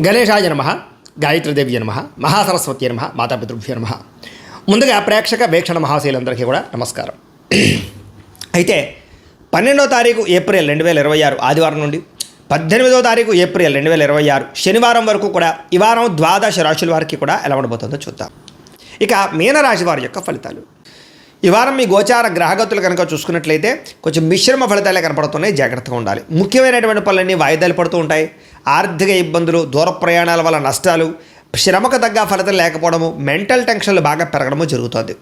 గణేశాయ నమః, గాయత్రీదేవి నమః, మహాసరస్వతి నమః, మాతాపితృభ్యో నమః. ముందుగా ప్రేక్షక వీక్షణ మహాశైలందరికీ కూడా నమస్కారం. అయితే 12వ తారీఖు ఏప్రిల్ 2026 ఆదివారం నుండి 18వ తారీఖు ఏప్రిల్ 2026 శనివారం వరకు కూడా ఈ వారం ద్వాదశ రాశుల వారికి కూడా ఎలా ఉండబోతుందో చూద్దాం. ఇక మీనరాశి వారి యొక్క ఫలితాలు. ఈ వారం మీ గోచార గ్రహగతులు కనుక చూసుకున్నట్లయితే కొంచెం మిశ్రమ ఫలితాలే కనపడుతున్నాయి, జాగ్రత్తగా ఉండాలి. ముఖ్యమైనటువంటి పనులన్నీ వాయిదాలు పడుతూ ఉంటాయి. ఆర్థిక ఇబ్బందులు, దూర ప్రయాణాల వల్ల నష్టాలు, శ్రమకు తగ్గ ఫలితం లేకపోవడము, మెంటల్ టెన్షన్లు బాగా పెరగడము జరుగుతుంది.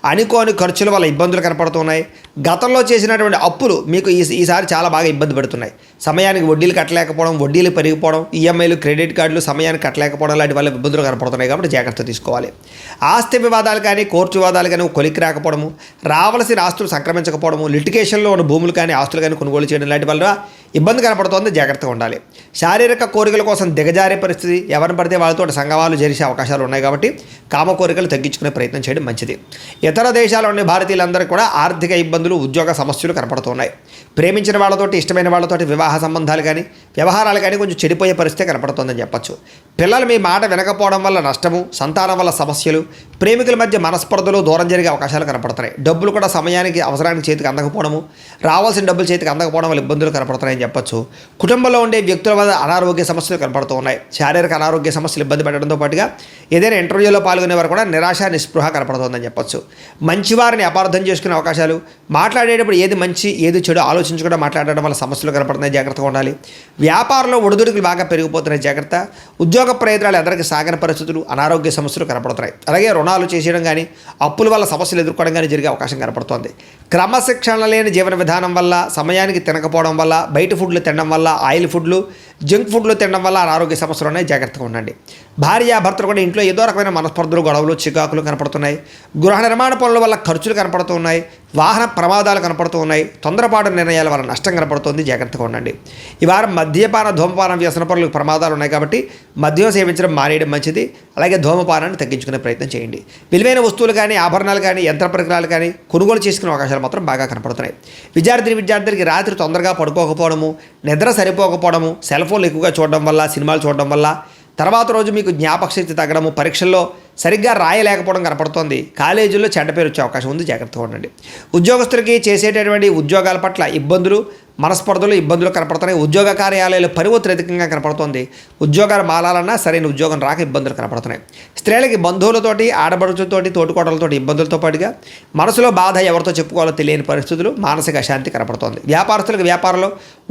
అనుకోని ఖర్చుల వల్ల ఇబ్బందులు కనపడుతున్నాయి. గతంలో చేసినటువంటి అప్పులు మీకు ఈసారి చాలా బాగా ఇబ్బంది పెడుతున్నాయి. సమయానికి వడ్డీలు కట్టలేకపోవడం, వడ్డీలు పెరిగిపోవడం, ఈఎంఐలు, క్రెడిట్ కార్డులు సమయానికి కట్టలేకపోవడం లాంటి వల్ల ఇబ్బందులు కనపడుతున్నాయి. కాబట్టి జాగ్రత్త తీసుకోవాలి. ఆస్తి వివాదాలు కానీ, కోర్టు వివాదాలు కానీ కొలికి రాకపోవడము, రావాల్సిన ఆస్తులు సంక్రమించకపోవడము, లిటిగేషన్లో ఉన్న భూములు కానీ ఆస్తులు కానీ కొనుగోలు చేయడం లాంటి వల్ల ఇబ్బంది కనపడుతోంది, జాగ్రత్తగా ఉండాలి. శారీరక కోరికల కోసం దిగజారే పరిస్థితి, ఎవరిని పడితే వాళ్ళతో సంఘవాలు చేసే అవకాశాలు ఉన్నాయి. కాబట్టి కామ కోరికలు తగ్గించుకునే ప్రయత్నం చేయడం మంచిది. ఇతర దేశాల్లో ఉండే భారతీయులందరికీ కూడా ఆర్థిక ఇబ్బందులు, ఉద్యోగ సమస్యలు కనపడుతున్నాయి. ప్రేమించిన వాళ్ళతోటి, ఇష్టమైన వాళ్ళతోటి వివాహ సంబంధాలు కానీ, వ్యవహారాలు కానీ కొంచెం చెడిపోయే పరిస్థితి కనపడుతుందని చెప్పచ్చు. పిల్లలు మీ మాట వినకపోవడం వల్ల నష్టము, సంతానం వల్ల సమస్యలు, ప్రేమికుల మధ్య మనస్పర్ధలు, దూరం జరిగే అవకాశాలు కనపడుతున్నాయి. డబ్బులు కూడా సమయానికి, అవసరానికి చేతికి అందకపోవడము, రావాల్సిన డబ్బులు చేతికి అందకపోవడం వల్ల ఇబ్బందులు కనపడుతున్నాయని చెప్పచ్చు. కుటుంబంలో ఉండే వ్యక్తుల వల్ల అనారోగ్య సమస్యలు కనపడుతూ ఉన్నాయి. శారీరక అనారోగ్య సమస్యలు ఇబ్బంది పెట్టడంతో పాటుగా ఏదైనా ఇంటర్వ్యూలో పాల్గొనేవారు కూడా నిరాశ, నిస్పృహ కనపడుతుందని చెప్పచ్చు. మంచివారిని అపార్థం చేసుకునే అవకాశాలు, మాట్లాడేటప్పుడు ఏది మంచి ఏది చెడు ఆలోచించకుండా మాట్లాడడం వల్ల సమస్యలు కనపడుతున్నాయి, జాగ్రత్తగా ఉండాలి. వ్యాపారంలో ఒడిదుడుకులు బాగా పెరిగిపోతున్నాయి, జాగ్రత్త. ఉద్యోగ ప్రయత్నాలు అందరికీ సాగని పరిస్థితులు, అనారోగ్య సమస్యలు కనపడుతున్నాయి. అలాగే రుణాలు చేసేయడం కానీ, అప్పుల వల్ల సమస్యలు ఎదుర్కోవడం కానీ జరిగే అవకాశం కనపడుతోంది. క్రమశిక్షణ లేని జీవన విధానం వల్ల, సమయానికి తినకపోవడం వల్ల, బయట ఫుడ్లు తినడం వల్ల, ఆయిల్ ఫుడ్లు, జంక్ ఫుడ్లు తినడం వల్ల అనారోగ్య సమస్యలు ఉన్నాయి, జాగ్రత్తగా ఉండండి. భార్యాభర్తలు కూడా ఇంట్లో ఏదో రకమైన మనస్పర్ధలు, గొడవలు, చికాకులు కనపడుతున్నాయి. గృహ నిర్మాణ పనుల వల్ల ఖర్చులు కనపడుతూ ఉన్నాయి. వాహన ప్రమాదాలు కనపడుతూ ఉన్నాయి. తొందరపాటు నిర్ణయాల వల్ల నష్టం కనపడుతుంది, జాగ్రత్తగా ఉండండి. ఈ వారం మద్యపాన, ధూమపానం, వ్యసన పనులకు ప్రమాదాలు ఉన్నాయి. కాబట్టి మద్యం సేవించడం మానేయడం మంచిది. అలాగే ధూమపానాన్ని తగ్గించుకునే ప్రయత్నం చేయండి. విలువైన వస్తువులు కానీ, ఆభరణాలు కానీ, యంత్ర పరికరాలు కానీ కొనుగోలు చేసుకునే అవకాశాలు మాత్రం బాగా కనపడుతున్నాయి. విద్యార్థులకి రాత్రి తొందరగా పడుకోకపోవడము, నిద్ర సరిపోకపోవడము, సెల్ ఫోన్లు ఎక్కువగా చూడడం వల్ల, సినిమాలు చూడడం వల్ల తర్వాత రోజు మీకు జ్ఞాపకశక్తి తగ్గడము, పరీక్షల్లో సరిగ్గా రాయలేకపోవడం కనపడుతోంది. కాలేజీల్లో చెడ్డ పేరు వచ్చే అవకాశం ఉంది, జాగ్రత్తగా ఉండండి. ఉద్యోగస్తులకి చేసేటటువంటి ఉద్యోగాల పట్ల ఇబ్బందులు, మనస్పర్ధలు, ఇబ్బందులు కనపడుతున్నాయి. ఉద్యోగ కార్యాలయాలు పరివొత్తులు అధికంగా కనపడుతోంది. ఉద్యోగాలు మారాలన్నా సరైన ఉద్యోగం రాక ఇబ్బందులు కనపడుతున్నాయి. స్త్రీలకి బంధువులతోటి, ఆడబడుచులతోటి, తోటికోటలతోటి ఇబ్బందులతో పాటుగా మనసులో బాధ, ఎవరితో చెప్పుకోవాలో తెలియని పరిస్థితులు, మానసిక అశాంతి కనపడుతోంది. వ్యాపారస్తులకు వ్యాపారంలో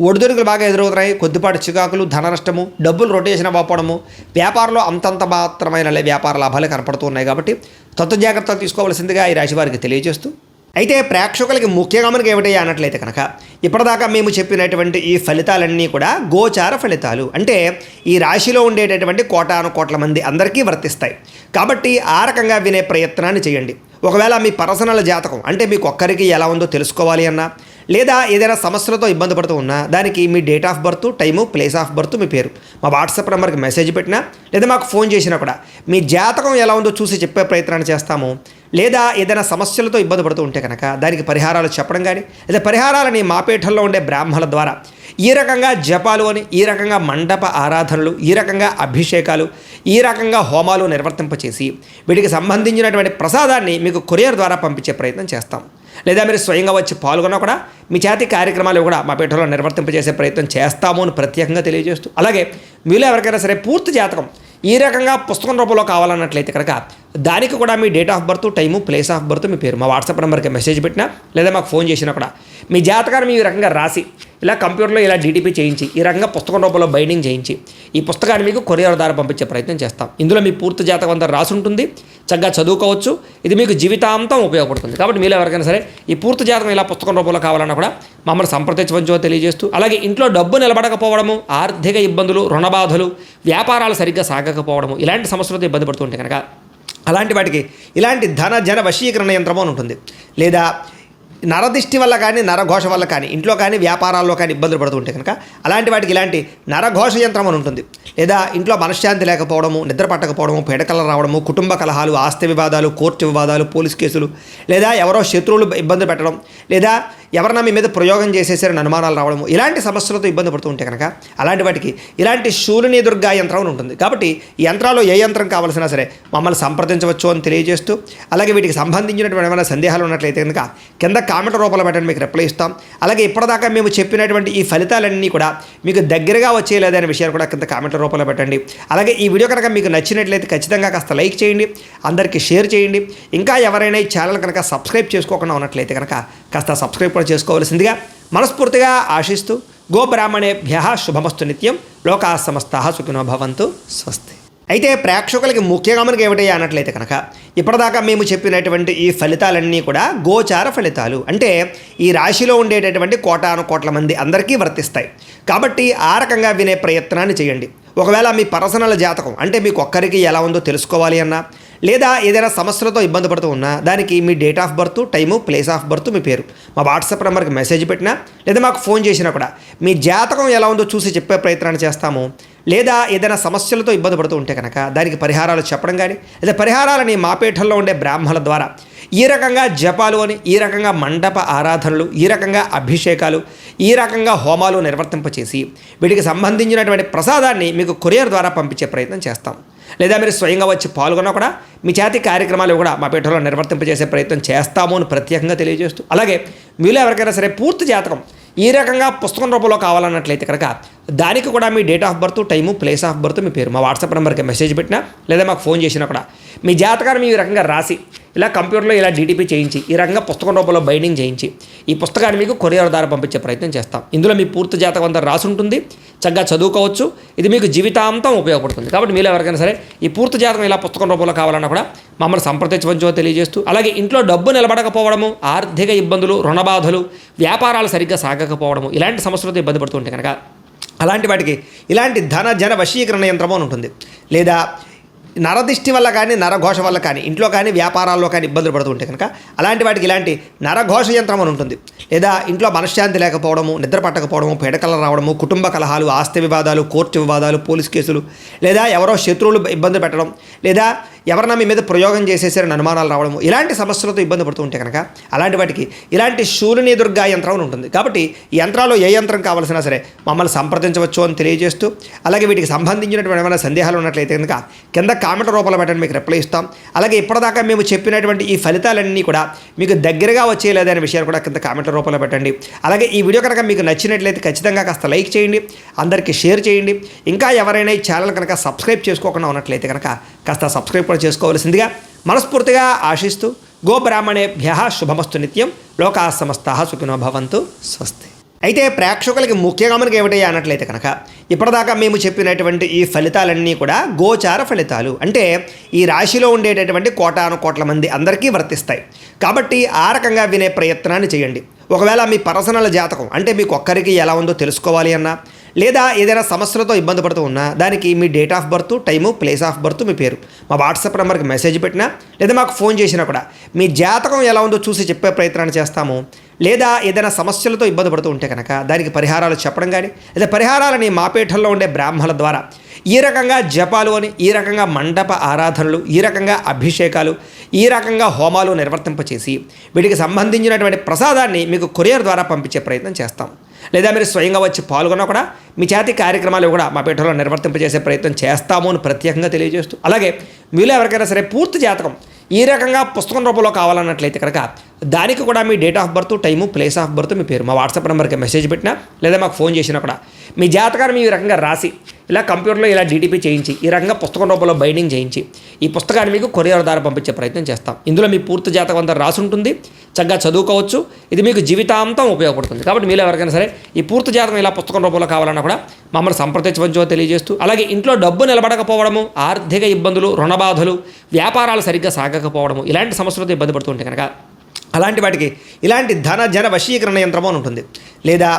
ఒడిదుడుకులు బాగా ఎదురవుతున్నాయి. కొద్దిపాటి చికాకులు, ధన నష్టము, డబ్బులు రొటేషన్ అవ్వకపోవడము, వ్యాపారంలో అంతంత మాత్రమైన వ్యాపార లాభాలు కనపడుతున్నాయి. కాబట్టి తత్వ జాగ్రత్తలు తీసుకోవాల్సిందిగా ఈ రాశి వారికి తెలియజేస్తూ, అయితే ప్రేక్షకులకి ముఖ్యంగా మనకి ఏమిటయ్యా అన్నట్లయితే కనుక ఇప్పటిదాకా మేము చెప్పినటువంటి ఈ ఫలితాలన్నీ కూడా గోచార ఫలితాలు, అంటే ఈ రాశిలో ఉండేటటువంటి కోటాను కోట్ల మంది అందరికీ వర్తిస్తాయి. కాబట్టి ఆ రకంగా వినే ప్రయత్నాన్ని చేయండి. ఒకవేళ మీ పర్సనల్ జాతకం అంటే మీకు ఒక్కరికి ఎలా ఉందో తెలుసుకోవాలి అన్నా, లేదా ఏదైనా సమస్యలతో ఇబ్బంది పడుతూ ఉన్నా, దానికి మీ date of birth, time, place of birth, మీ పేరు మా వాట్సాప్ నెంబర్కి మెసేజ్ పెట్టినా, లేదా మాకు ఫోన్ చేసినా కూడా మీ జాతకం ఎలా ఉందో చూసి చెప్పే ప్రయత్నాన్ని చేస్తాము. లేదా ఏదైనా సమస్యలతో ఇబ్బంది పడుతూ ఉంటే కనుక దానికి పరిహారాలు చెప్పడం కానీ, లేదా పరిహారాలని మా పీఠంలో ఉండే బ్రాహ్మణుల ద్వారా ఈ రకంగా జపాలు అని, ఈ రకంగా మండప ఆరాధనలు, ఈ రకంగా అభిషేకాలు, ఈ రకంగా హోమాలు నిర్వర్తింపచేసి వీటికి సంబంధించినటువంటి ప్రసాదాన్ని మీకు కొరియర్ ద్వారా పంపించే ప్రయత్నం చేస్తాం. లేదా మీరు స్వయంగా వచ్చి పాల్గొన్నా కూడా మీ చేతి కార్యక్రమాలు కూడా మా పీఠంలో నిర్వర్తింపజేసే ప్రయత్నం చేస్తాము అని ప్రత్యేకంగా తెలియజేస్తూ, అలాగే మీలో ఎవరికైనా సరే పూర్తి జాతకం ఈ రకంగా పుస్తకం రూపంలో కావాలన్నట్లయితే కనుక దానికి కూడా మీ date of birth, time, place of birth, మీ పేరు మా వాట్సాప్ నెంబర్కి మెసేజ్ పెట్టినా, లేదా మాకు ఫోన్ చేసినా కూడా మీ జాతకాన్ని ఈ రకంగా రాసి ఇలా కంప్యూటర్లో ఇలా డీటీపీ చేయించి ఈ రకంగా పుస్తకం రూపంలో బైండింగ్ చేయించి ఈ పుస్తకాన్ని మీకు కొరియర్ ద్వారా పంపించే ప్రయత్నం చేస్తాం. ఇందులో మీ పూర్తి జాతకం అంతా రాసి ఉంటుంది, చక్కగా చదువుకోవచ్చు. ఇది మీకు జీవితాంతం ఉపయోగపడుతుంది. కాబట్టి మీలో ఎవరికైనా సరే ఈ పూర్తి జాతకం ఇలా పుస్తకం రూపంలో కావాలన్నా కూడా మమ్మల్ని సంప్రదించవచ్చో తెలియజేస్తూ, అలాగే ఇంట్లో డబ్బు నిలబడకపోవడము, ఆర్థిక ఇబ్బందులు, రుణబాధలు, వ్యాపారాలు సరిగ్గా సాగకపోవడము, ఇలాంటి సమస్యలతో ఇబ్బంది పడుతుంటే కనుక అలాంటి వాటికి ఇలాంటి ధన జన వశీకరణ యంత్రము అని ఉంటుంది. లేదా నరదిష్టి వల్ల కానీ, నరఘోష వల్ల కానీ, ఇంట్లో కానీ వ్యాపారాల్లో కానీ ఇబ్బందులు పడుతుంటే కనుక అలాంటి వాటికి ఇలాంటి నరఘోష యంత్రం అని ఉంటుంది. లేదా ఇంట్లో మనశ్శాంతి లేకపోవడము, నిద్ర పట్టకపోవడము, పీడకలు రావడము, కుటుంబ కలహాలు, ఆస్తి వివాదాలు, కోర్టు వివాదాలు, పోలీస్ కేసులు, లేదా ఎవరో శత్రువులు ఇబ్బంది పెట్టడం, లేదా ఎవరన్నా మీ మీద ప్రయోగం చేసేసారని అనుమానాలు రావడము, ఇలాంటి సమస్యలతో ఇబ్బంది పడుతూ ఉంటే కనుక అలాంటి వాటికి ఇలాంటి శూలిని దుర్గా యంత్రం అని ఉంటుంది. కాబట్టి ఈ యంత్రాల్లో ఏ యంత్రం కావాల్సినా సరే మమ్మల్ని సంప్రదించవచ్చు అని తెలియజేస్తూ, అలాగే వీటికి సంబంధించినటువంటి ఏమైనా సందేహాలు ఉన్నట్లయితే కనుక కింద కామెంట్ రూపంలో పెట్టండి, మీకు రిప్లై ఇస్తాం. అలాగే ఇప్పటిదాకా మేము చెప్పినటువంటి ఈ ఫలితాలన్నీ కూడా మీకు దగ్గరగా వచ్చేయలేదనే విషయాలు కూడా కింద కామెంట్ రూపంలో పెట్టండి. అలాగే ఈ వీడియో కనుక మీకు నచ్చినట్లయితే ఖచ్చితంగా కాస్త లైక్ చేయండి, అందరికీ షేర్ చేయండి. ఇంకా ఎవరైనా ఈ ఛానల్ కనుక సబ్స్క్రైబ్ చేసుకోకుండా ఉన్నట్లయితే కనుక కాస్త సబ్స్క్రైబ్ కూడా చేసుకోవాల్సిందిగా మనస్ఫూర్తిగా ఆశిస్తూ, గోబ్రాహ్మణేభ్యః శుభమస్తు నిత్యం, లోకాః సమస్తాః సుఖినో భవంతు, స్వస్తి. అయితే ప్రేక్షకులకి ముఖ్యంగా మనకి ఏమిటయ్యా అన్నట్లయితే కనుక ఇప్పటిదాకా మేము చెప్పినటువంటి ఈ ఫలితాలన్నీ కూడా గోచార ఫలితాలు, అంటే ఈ రాశిలో ఉండేటటువంటి కోటాను కోట్ల మంది అందరికీ వర్తిస్తాయి. కాబట్టి ఆ రకంగా వినే ప్రయత్నాన్ని చేయండి. ఒకవేళ మీ పర్సనల్ జాతకం అంటే మీకు ఒక్కరికి ఎలా ఉందో తెలుసుకోవాలి అన్నా, లేదా ఏదైనా సమస్యలతో ఇబ్బంది పడుతూ ఉన్నా దానికి మీ date of birth, time, place of birth, మీ పేరు మా వాట్సాప్ నెంబర్కి మెసేజ్ పెట్టినా లేదా మాకు ఫోన్ చేసినా కూడా మీ జాతకం ఎలా ఉందో చూసి చెప్పే ప్రయత్నాన్ని చేస్తాము. లేదా ఏదైనా సమస్యలతో ఇబ్బంది పడుతూ ఉంటే కనుక దానికి పరిహారాలు చెప్పడం కానీ, లేదా పరిహారాలని మా పీఠంలో ఉండే బ్రాహ్మణుల ద్వారా ఈ రకంగా జపాలు అని, ఈ రకంగా మండప ఆరాధనలు, ఈ రకంగా అభిషేకాలు, ఈ రకంగా హోమాలు నిర్వర్తింపచేసి వీటికి సంబంధించినటువంటి ప్రసాదాన్ని మీకు కొరియర్ ద్వారా పంపించే ప్రయత్నం చేస్తాం. లేదా మీరు స్వయంగా వచ్చి పాల్గొన్నా కూడా మీ చేతి కార్యక్రమాలు కూడా మా పీఠంలో నిర్వర్తింపజేసే ప్రయత్నం చేస్తాము అని ప్రత్యేకంగా తెలియజేస్తూ, అలాగే మీలో ఎవరికైనా సరే పూర్తి జాతకం ఈ రకంగా పుస్తకం రూపంలో కావాలన్నట్లయితే కనుక దానికి కూడా మీ date of birth, time, place of birth, మీ పేరు మా వాట్సాప్ నెంబర్కి మెసేజ్ పెట్టినా లేదా మాకు ఫోన్ చేసినా కూడా మీ జాతకాన్ని ఈ రకంగా రాసి ఇలా కంప్యూటర్లో ఇలా డీటీపీ చేయించి ఈ రకంగా పుస్తకం రూపంలో బైండింగ్ చేయించి ఈ పుస్తకాన్ని మీకు కొరియర్ ద్వారా పంపించే ప్రయత్నం చేస్తాం. ఇందులో మీ పూర్తి జాతకం అంతా రాసి ఉంటుంది, చక్కగా చదువుకోవచ్చు. ఇది మీకు జీవితాంతం ఉపయోగపడుతుంది. కాబట్టి మీరు ఎవరికైనా సరే ఈ పూర్తి జాతకం ఇలా పుస్తకం రూపంలో కావాలన్నా కూడా మమ్మల్ని సంప్రదించవచ్చో తెలియజేస్తూ, అలాగే ఇంట్లో డబ్బు నిలబడకపోవడము, ఆర్థిక ఇబ్బందులు, రుణబాధలు, వ్యాపారాలు సరిగ్గా సాగకపోవడము, ఇలాంటి సమస్యలతో ఇబ్బంది పడుతుంటే కనుక అలాంటి వాటికి ఇలాంటి ధన జన వశీకరణ యంత్రము అని ఉంటుంది. లేదా నరదిష్టి వల్ల కానీ, నరఘోష వల్ల కానీ, ఇంట్లో కానీ వ్యాపారాల్లో కానీ ఇబ్బందులు పడుతుంటే కనుక అలాంటి వాటికి ఇలాంటి నరఘోష యంత్రం అని ఉంటుంది. లేదా ఇంట్లో మనశ్శాంతి లేకపోవడము, నిద్ర పట్టకపోవడము, పీడకలు రావడము, కుటుంబ కలహాలు, ఆస్తి వివాదాలు, కోర్టు వివాదాలు, పోలీస్ కేసులు, లేదా ఎవరో శత్రువులు ఇబ్బంది పెట్టడం, లేదా ఎవరన్నా మీ మీద ప్రయోగం చేసేసారని అనుమానాలు రావడము, ఇలాంటి సమస్యలతో ఇబ్బంది పడుతూ ఉంటే కనుక అలాంటి వాటికి ఇలాంటి శూలిని దుర్గా యంత్రం అని ఉంటుంది. కాబట్టి ఈ యంత్రాల్లో ఏ యంత్రం కావాల్సినా సరే మమ్మల్ని సంప్రదించవచ్చు అని తెలియజేస్తూ, అలాగే వీటికి సంబంధించినటువంటి ఏమైనా సందేహాలు ఉన్నట్లయితే కనుక కింద కామెంట్ రూపంలో పెట్టండి, మీకు రిప్లై ఇస్తాం. అలాగే ఇప్పటిదాకా మేము చెప్పినటువంటి ఈ ఫలితాలన్నీ కూడా మీకు దగ్గరగా వచ్చేయలేదనే విషయాలు కూడా కింద కామెంట్ రూపంలో పెట్టండి. అలాగే ఈ వీడియో కనుక మీకు నచ్చినట్లయితే ఖచ్చితంగా కాస్త లైక్ చేయండి, అందరికీ షేర్ చేయండి. ఇంకా ఎవరైనా ఈ ఛానల్ కనుక సబ్స్క్రైబ్ చేసుకోకుండా ఉన్నట్లయితే కనుక కాస్త సబ్స్క్రైబ్ కూడా చేసుకోవాల్సిందిగా మనస్ఫూర్తిగా ఆశిస్తూ, గోబ్రాహ్మణేభ్యః శుభమస్తు నిత్యం, లోకాః సమస్తాః సుఖినో భవంతు, స్వస్తి. అయితే ప్రేక్షకులకి ముఖ్యంగా మనకి ఏమిటయ్యా అన్నట్లయితే కనుక ఇప్పటిదాకా మేము చెప్పినటువంటి ఈ ఫలితాలన్నీ కూడా గోచార ఫలితాలు, అంటే ఈ రాశిలో ఉండేటటువంటి కోటాను కోట్ల మంది అందరికీ వర్తిస్తాయి. కాబట్టి ఆ రకంగా వినే ప్రయత్నాన్ని చేయండి. ఒకవేళ మీ పర్సనల్ జాతకం అంటే మీకు ఒక్కరికి ఎలా ఉందో తెలుసుకోవాలి అన్నా, లేదా ఏదైనా సమస్యలతో ఇబ్బంది పడుతూ ఉన్నా దానికి మీ date of birth, time, place of birth, మీ పేరు మా వాట్సాప్ నెంబర్కి మెసేజ్ పెట్టినా లేదా మాకు ఫోన్ చేసినా కూడా మీ జాతకం ఎలా ఉందో చూసి చెప్పే ప్రయత్నాన్ని చేస్తాము. లేదా ఏదైనా సమస్యలతో ఇబ్బంది పడుతూ ఉంటే కనుక దానికి పరిహారాలు చెప్పడం కానీ, లేదా పరిహారాలని మా పీఠంలో ఉండే బ్రాహ్మణుల ద్వారా ఈ రకంగా జపాలు అని, ఈ రకంగా మండప ఆరాధనలు, ఈ రకంగా అభిషేకాలు, ఈ రకంగా హోమాలు నిర్వర్తింపచేసి వీటికి సంబంధించినటువంటి ప్రసాదాన్ని మీకు కొరియర్ ద్వారా పంపించే ప్రయత్నం చేస్తాం. లేదా మీరు స్వయంగా వచ్చి పాల్గొన్నా కూడా మీ చేతి కార్యక్రమాలు కూడా మా పీఠంలో నిర్వర్తింపజేసే ప్రయత్నం చేస్తాము అని ప్రత్యేకంగా తెలియజేస్తూ, అలాగే మీలో ఎవరికైనా సరే పూర్తి జాతకం ఈ రకంగా పుస్తకం రూపంలో కావాలన్నట్లయితే కనుక దానికి కూడా మీ date of birth, time, place of birth, మీ పేరు మా వాట్సాప్ నెంబర్కి మెసేజ్ పెట్టినా లేదా మాకు ఫోన్ చేసినా కూడా మీ జాతకాన్ని ఈ రకంగా రాసి ఇలా కంప్యూటర్లో ఇలా డీటీపీ చేయించి ఈ రకంగా పుస్తకం రూపంలో బైండింగ్ చేయించి ఈ పుస్తకాన్ని మీకు కొరియర్ ద్వారా పంపించే ప్రయత్నం చేస్తాం. ఇందులో మీ పూర్తి జాతకం అంతా రాసి ఉంటుంది, చక్కగా చదువుకోవచ్చు. ఇది మీకు జీవితాంతం ఉపయోగపడుతుంది. కాబట్టి మీరు ఎవరికైనా సరే ఈ పూర్తి జాతకం ఇలా పుస్తకం రూపంలో కావాలన్నా కూడా మమ్మల్ని సంప్రదించవచ్చో తెలియజేస్తూ, అలాగే ఇంట్లో డబ్బు నిలబడకపోవడము, ఆర్థిక ఇబ్బందులు, రుణబాధలు, వ్యాపారాలు సరిగ్గా సాగకపోవడము, ఇలాంటి సమస్యలతో ఇబ్బంది పడుతుంటే కనుక అలాంటి వాటికి ఇలాంటి ధన జన వశీకరణ యంత్రము అని ఉంటుంది. లేదా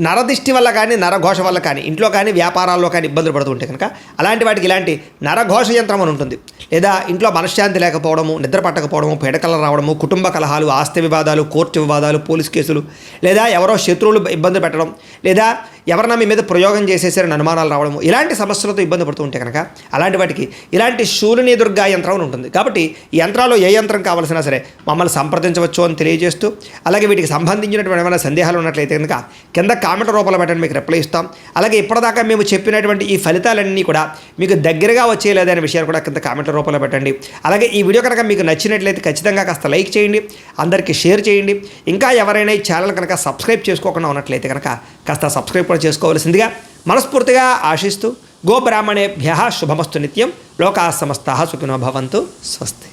నరదిష్టి వల్ల కానీ, నరఘోష వల్ల కానీ, ఇంట్లో కానీ వ్యాపారాల్లో కానీ ఇబ్బందులు పడుతుంటే కనుక అలాంటి వాటికి ఇలాంటి నరఘోష యంత్రం అని ఉంటుంది. లేదా ఇంట్లో మనశ్శాంతి లేకపోవడము, నిద్ర పట్టకపోవడము, పీడకలు రావడము, కుటుంబ కలహాలు, ఆస్తి వివాదాలు, కోర్టు వివాదాలు, పోలీస్ కేసులు, లేదా ఎవరో శత్రువులు ఇబ్బంది పెట్టడం, లేదా ఎవరన్నా మీ మీద ప్రయోగం చేసేసారని అనుమానాలు రావడము, ఇలాంటి సమస్యలతో ఇబ్బంది పడుతూ ఉంటే కనుక అలాంటి వాటికి ఇలాంటి శూలిని దుర్గా యంత్రం అని ఉంటుంది. కాబట్టి ఈ యంత్రాల్లో ఏ యంత్రం కావాల్సినా సరే మమ్మల్ని సంప్రదించవచ్చు అని తెలియజేస్తూ, అలాగే వీటికి సంబంధించినటువంటి ఏమైనా సందేహాలు ఉన్నట్లయితే కనుక కింద కామెంట్ రూపంలో పెట్టండి, మీకు రిప్లై ఇస్తాం. అలాగే ఇప్పటిదాకా మేము చెప్పినటువంటి ఈ ఫలితాలన్నీ కూడా మీకు దగ్గరగా వచ్చేయలేదనే విషయాలు కూడా కింద కామెంట్ల రూపంలో పెట్టండి. అలాగే ఈ వీడియో కనుక మీకు నచ్చినట్లయితే ఖచ్చితంగా కాస్త లైక్ చేయండి, అందరికీ షేర్ చేయండి. ఇంకా ఎవరైనా ఈ ఛానల్ కనుక సబ్స్క్రైబ్ చేసుకోకుండా ఉన్నట్లయితే కనుక కాస్త సబ్స్క్రైబ్ కూడా చేసుకోవాల్సిందిగా మనస్ఫూర్తిగా ఆశిస్తూ, గోబ్రాహ్మణేభ్యః శుభమస్తు నిత్యం, లోకాः సమస్తాः సుఖినో భవంతు. స్వస్తి.